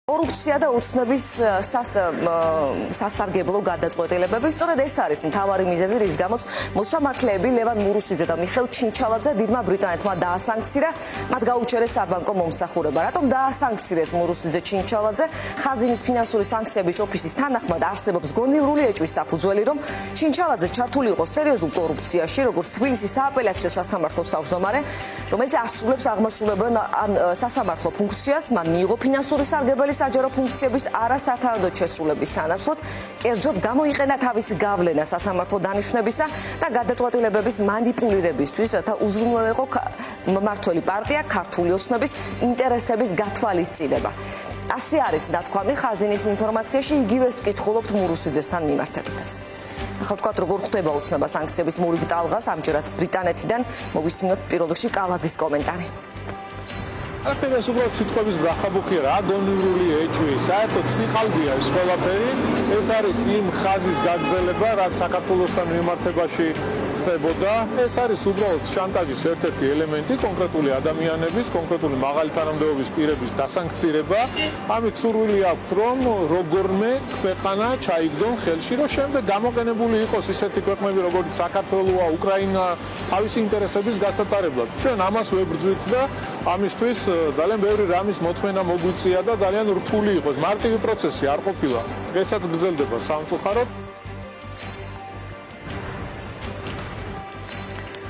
Korupția და უცნობის სასარგებლო გადაწყვეტილებები სწორედ ეს არის მთავარი მიზეზი, რის გამოც მოსამართლეები ლევან მურუსიძე და მიხეილ ჩინჩალაძე დიდმა ბრიტანეთმა დაასანქცირა, მათ გაუჩერეს საბანკო მომსახურება. რატომ დაასანქცირეს მურუსიძე ჩინჩალაძე? ხაზინის ფინანსური საანქციების ოფისის თანახმად არსებობს გონივრული ეჭვის საფუძველი, რომ ჩინჩალაძე ჩართული იყო სერიოზულ კორუფციაში, როგორც თბილისის სააპელაციო სასამართლოს თავმჯდომარე, რომელიც ასრულებს აღმასრულებელ სასამართლო ფუნქციას, მან მიიღო ფინანსური სარგებელი საჯარო ფუნქციების არასათანადო შესრულების სანაცვლოდ, კერძოდ გამოიყენა თავისი გავლენა სასამართლო დანიშვნებისა და გადაწყვეტილებების მანიპულირებისთვის, რათა უზრუნველყო მმართველი პარტია ქართული ოცნების ინტერესების გათვალისწინება. ასე არის ნათქვამი ხაზინის ინფორმაციაში, იგივეს ვკითხულობთ მურუსიძესთან მიმართებითაც. ახლა თქვათ, როგორ ხდება ოცნება სანქციების მორიგ ტალღას, ამჯერად ბრიტანეთიდან მოვისმინოთ პირველ რიგში კალაძის კომენტარი. Არაფერს უბრალოდ სიტყვების გახაბუქია რა, გონივრული ეჭვი, საერთოდ სიყალბეა ეს ყველაფერი. ეს არის იმ ხაზის გაგრძელება, რაც საქართველოსთან მიმართებაში ხდებოდა. ეს არის უბრალოდ შანტაჟის ერთ-ერთი ელემენტი, კონკრეტული ადამიანების, კონკრეტული მაღალი თანამდებობის პირების დასანქცირება. ამით სურვილი აქვს, რომ როგორმე ქვეყანა ჩაიგდონ ხელში, რომ შემდეგ გამოყენებული იყოს ისეთი ქვეყნები, როგორც საქართველოა, უკრაინა, თავისი ინტერესების გასატარებლად. ჩვენ ამას ვებრძვით და ამისთვის ძალიან ბევრი რამის მოთმენა მოგვიწია და ძალიან რთული იყოს. მარტივი პროცესი არ ყოფილა. დღესაც გრძელდება სამწუხაროდ.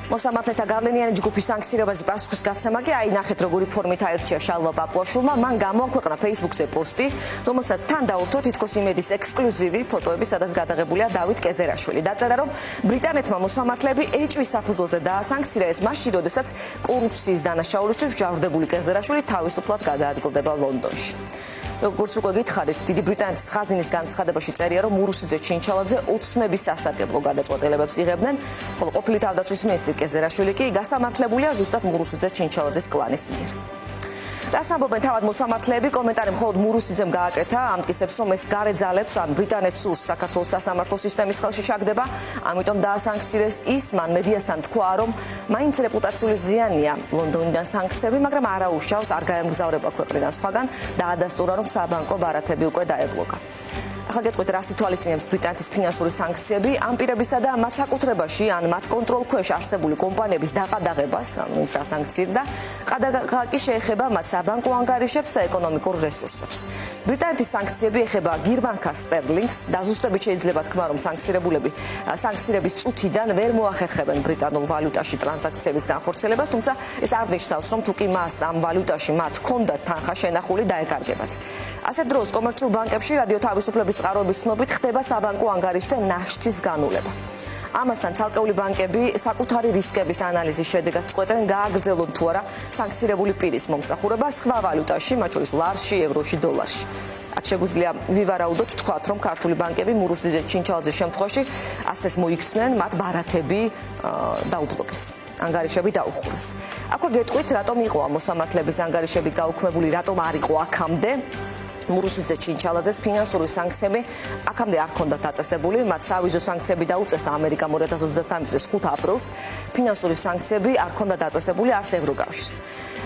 მოსამართლეთა გავლენიანი ჯგუფის სანქცირებაზე პასუხის გაცემა კი აი ნახეთ როგორი ფორმით აირჩია შალვა პაპუაშვილმა. მან გამოაქვეყნა Facebook-ზე პოსტი, რომელსაც თან დაურთო თითქოს იმედის ექსკლუზივი ფოტოები, სადაც გადაღებულია დავით კეზერაშვილი. დაწერა, რომ ბრიტანეთმა მოსამართლეები ეჭვის საფუძველზე დაასანქცირა ეს მაშინ, როდესაც კორუფციის დანაშაულისთვის ჯავრდებული კეზერაშვილი თავისუფლად გადაადგილდება ლონდონში. როგორც უკვე გითხარით, დიდი ბრიტანეთის ხაზინის განცხადებაში წერია, რომ მურუსიძე ჩინჩალაძე ოცნების სასარგებლო გადაწყვეტილებებს იღებდნენ, ხოლო ყოფილი თავდაცვის მინისტრი კეზერაშვილი კი გასამართლებულია ზუსტად მურუსიძე ჩინჩალაძის კლანის მიერ. რას ამბობენ თავად მოსამართლეები? კომენტარი მხოლოდ მურუსიძემ გააკეთა, ამტკიცებს, რომ ეს გარეძალებს ან ბრიტანეთს სურს საქართველოს სასამართლო სისტემის ხელში ჩაგდება, ამიტომ დაასანქცირეს ის. მან მედიასთან თქვა, რომ მაინც რეპუტაციული ზიანია ლონდონიდან სანქციები, მაგრამ არ აუშავს, არ გაემგზავრება ქვეყნიდან სხვაგან და ადასტურა, რომ საბანკო ბარათები უკვე დაებლოკა. ახლა გეტყვით, რას ითვალისწინებს ბრიტანეთის ფინანსური სანქციები ამ პირებისა და მათ საკუთრებაში ან მათ კონტროლ ქვეშ არსებული კომპანიების დაყადაღებას, ანუ ის დასანქცირდა, ყადაღა კი შეეხება მათ საბანკო ანგარიშებს და ეკონომიკურ რესურსებს. ბრიტანეთის სანქციები ეხება გირვანქას სტერლინგს, დაზუსტებით შეიძლება თქვა, რომ სანქცირების წუთიდან ვერ მოახერხებენ ბრიტანულ ვალუტაში ტრანზაქციების განხორციელებას, თუმცა ეს არ ნიშნავს, რომ თუ კი მას ამ ვალუტაში მათ ჰქონდათ თანხა შენახული დაეკარგებათ. ასეთ დროს კომერციულ ბანკებში რადიო თავისუფლების წყაროების ცნობით ხდება საბანკო ანგარიშზე ნაშთის განულება. ამასთან ცალკეული ბანკები საკუთარი რისკების ანალიზის შედეგად წყვეტენ გააგრძელონ თუ არა სანქცირებული პირის მომსახურება სხვა ვალუტაში, მათ შორის ლარში, ევროში, დოლარში. აქ შეგვიძლია ვივარაუდოთ, ვთქვათ, რომ ქართული ბანკები მურუსიძე ჩინჩალაძის შემთხვევაში ასეს მოიქცნენ, მათ ბარათები დაუბლოკეს. ანგარიშები დაუხურეს. აქვე გეტყვით, რატომ იყო მოსამართლეების ანგარიშები გაუქმებული, რატომ არ იყო აქამდე მურუსიძე ჩინჩალაძეს ფინანსური სანქციები აქამდე არ ჰქონდა დაწესებული, მათ სავიზო სანქციები დაუწესა ამერიკამ 2023 წლის 5 აპრილს. ფინანსური სანქციები არ ჰქონდა დაწესებული არც ევროკავშირს.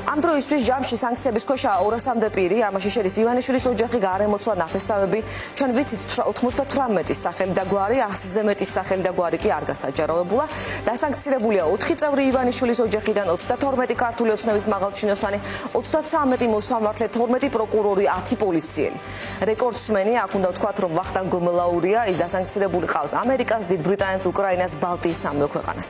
ამ დროისთვის ჯამში სანქციების ქვეშ 200-მდე პირი, ამაში შედის ივანიშვილის ოჯახი, გარემოცვა, ნათესავები. ჩვენ ვიცით 98-ის სახელი და გვარი, 100-ზე მეტის სახელი და გვარი კი არ გასაჯაროებულა. დასანქცირებულია 4 წევრი ივანიშვილის ოჯახიდან, 32 ქართული ოცნების მაღალჩინოსანი, 33 მოსამართლე, 12 პროკურორი, 10 პოლიციელი. რეკორდსმენი, აქ უნდა ვთქვათ, რომ ვახტანგ გომელაურია, ის დასანქცირებული ყავს ამერიკას, დიდ ბრიტანეთს, უკრაინას, ბალტიის სამეფო ქვეყანას.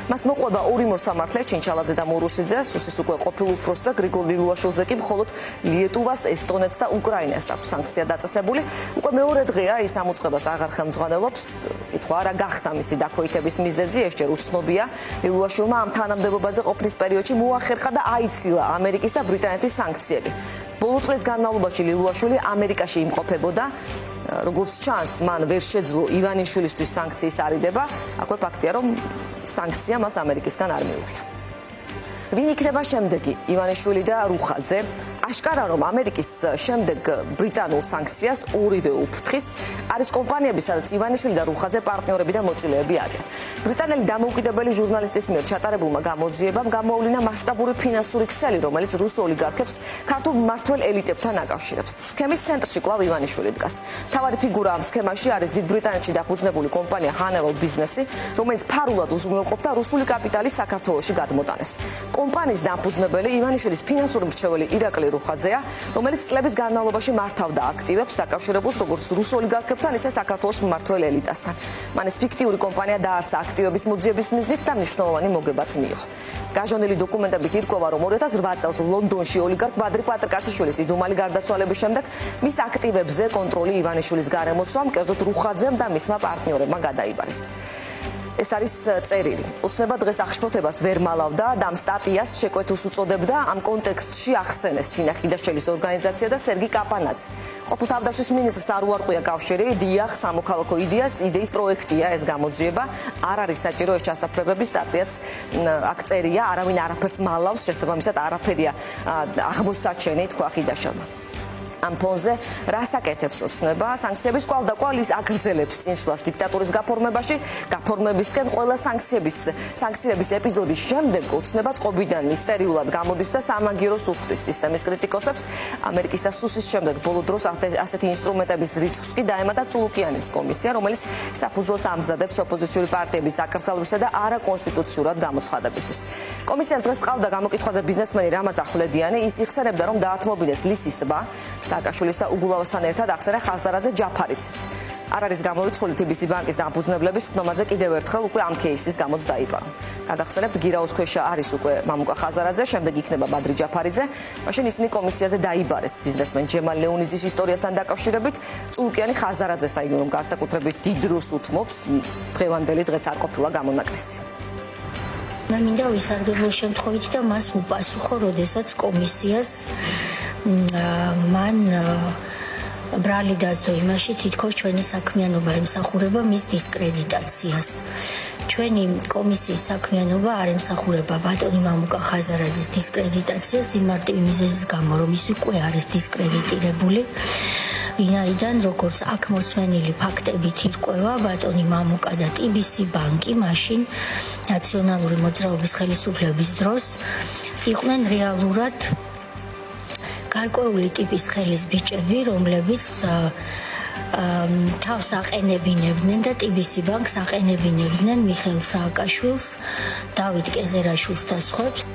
მას მოყვება ორი მოსამართლე, ჩინჩალაძე და მურუსიძე, ის უკვე ყოფილ უფროსზე გრიგოლ ლილუაშვილზე კი მხოლოდ ლიეტუვას, ესტონეთს და უკრაინას აქვს სანქცია დაწესებული. უკვე მეორე დღეა ის ამ უწყებას აღარ ხელმძღვანელობს. კითხვა რა გახდა მისი დაქვეითების მიზეზი, ეს ჯერ უცნობია. ლილუაშვილმა ამ თანამდებობაზე ყოფნის პერიოდში მოახერხა და აიცილა ამერიკის და ბრიტანეთის სანქციები. ბოლო წლის განმავლობაში ლილუაშვილი ამერიკაში იმყოფებოდა. როგორც ჩანს, მან ვერ შეძლო ივანიშვილისთვის სანქციის არიდება. აქვე ფაქტია, რომ სანქცია მას ამერიკისგან არ მიუღია. ვინ იქნება შემდეგი? ივანიშვილი და რუხაძე. აშკარა რომ ამერიკის შემდეგ ბრიტანულ სანქციას ორივე უფრთხის არის კომპანიები, სადაც ივანიშვილი და რუხაძე პარტნიორები და მოწილეები არიან. ბრიტანელი დამოუკიდებელი ჟურნალისტის მიერ ჩატარებულმა გამოძიებამ გამოავლინა მასშტაბური ფინანსური ქსელი, რომელიც რუს ოლიგარქებს ქართულ მმართველ ელიტებთან აკავშირებს. სქემის ცენტრში კვლავ ივანიშვილი დგას. მთავარი ფიგურა ამ სქემაში არის დიდ ბრიტანეთში დაფუძნებული კომპანია Hannibal Business-ი, რომელიც ფარულად უზრუნველყოფდა რუსული კაპიტალის საქართველოში გადმოტანას. კომპანიის დამფუძნებელი ივანიშვილის ფინანსური მრჩეველი ირაკლი რუხაძეა, რომელიც წლების განმავლობაში მართავდა აქტივებს საკავშირებულს როგორც რუს ოლიგარქებთან, ისე საქართველოს მმართველ ელიტასთან. მან ეს ფიქტიური კომპანია დაარსა აქტივების მოძიების მიზნით და მნიშვნელოვანი მოგებაც მიიღო. გაჟონილი დოკუმენტებით ირკვევა, რომ 2008 წელს ლონდონში ოლიგარქ ბადრი პატრკაციშვილის იდუმალი გარდაცვალების შემდეგ მის აქტივებზე კონტროლი ივანიშვილის გარემოცვამ, კერძოდ რუხაძემ და მისმა პარტნიორებმა გადაიბარეს. ეს არის წერილი. უცნება დღეს აღშფოთებას ვერ მალავდა და ამ სტატიას შეკვეთილს უწოდებდა ამ კონტექსტში ახსენეს თინა ხიდაშელის ორგანიზაცია და სერგი კაპანაძე. ყოფილ თავდაცვის მინისტრს არ უარყვია კავშირი, დიახ, სამოქალაქო იდეის პროექტია ეს გამოძიება. არ არის საჭირო ეს ჩასაფრებები, სტატიაც აქ წერია, არავინ არაფერს მალავს, შესაბამისად არაფერია აღმოსაჩენი, თქვა ხიდაშელმა. ამ ფონზე რას აკეთებს ოცნება? სანქციების კვალდაკვალ ის აგრძელებს წინსვლას დიქტატურის გაფორმებისკენ ყველა სანქციების ეპიზოდის შემდეგ ოცნება წყობიდან მისტერიულად გამოდის და სამაგიეროს უხდის სისტემის კრიტიკოსებს. ამერიკის და სუსის შემდეგ ბოლო დროს ასეთი ინსტრუმენტების რიცხვს კი დაემატა წულუკიანის კომისია, რომელიც საფუძველს ამზადებს ოპოზიციური პარტიების აკრძალვისა და არაკონსტიტუციურად გამოცხადებისთვის. კომისიას დღეს ყავდა გამოკითხვაზე ბიზნესმენი რამაზ ახვლედიანი, ის იხსენებდა, რომ დაათმობინეს ლისის ტბა სააკაშვილის და უგულავასთან ერთად ახსენე ხაზდარაძე ჯაფარიც. არ არის გამორიცხული TBC ბანკის დამფუძნებლების ხდომაზე კიდევ ერთხელ უკვე ამ кейსის გამოც დაიბარო. გადახსენებთ, გირაოს ქვეშა არის უკვე მამუკა ხაზარაძე, შემდეგ იქნება ბადრი ჯაფარიძე. მაშინ ისინი კომისიაზე დაიბარეს ბიზნესმენ ჯემალ ლეონიძის ისტორიასთან დაკავშირებით. წულუკიანი ხაზარაძეს აიგო, რომ განსაკუთრებით დიდ დროს უთმობს, დღევანდელი დღეც არ ყოფილა გამონაკლისი. მე მინდა ვისარგებლო შემთხვევით და მას უპასუხო, როდესაც კომისიას მან ბრალი დასდო იმაში, თითქოს ჩვენი საქმიანობა ემსახურება მის დისკრედიტაციას. ჩვენი კომისიის საქმიანობა არ ემსახურება ბატონი მამუკა ხაზარაძის დისკრედიტაციას იმ მარტივი მიზეზის გამო, რომ ის უკვე არის დისკრედიტირებული. ვინაიდან როგორც აქ მოსმენილი ფაქტებით ირკვევა, ბატონი მამუკა და TBC ბანკი მაშინ ნაციონალური მოძრაობის ხელისუფლების დროს იყვნენ რეალურად გარკვეული ტიპის ხელის ბიჭები, რომლებიც თავს აყენებინებდნენ და TBC ბანკს აყენებინებდნენ მიხეილ სააკაშვილს, დავით კეზერაშვილს და სხვებს.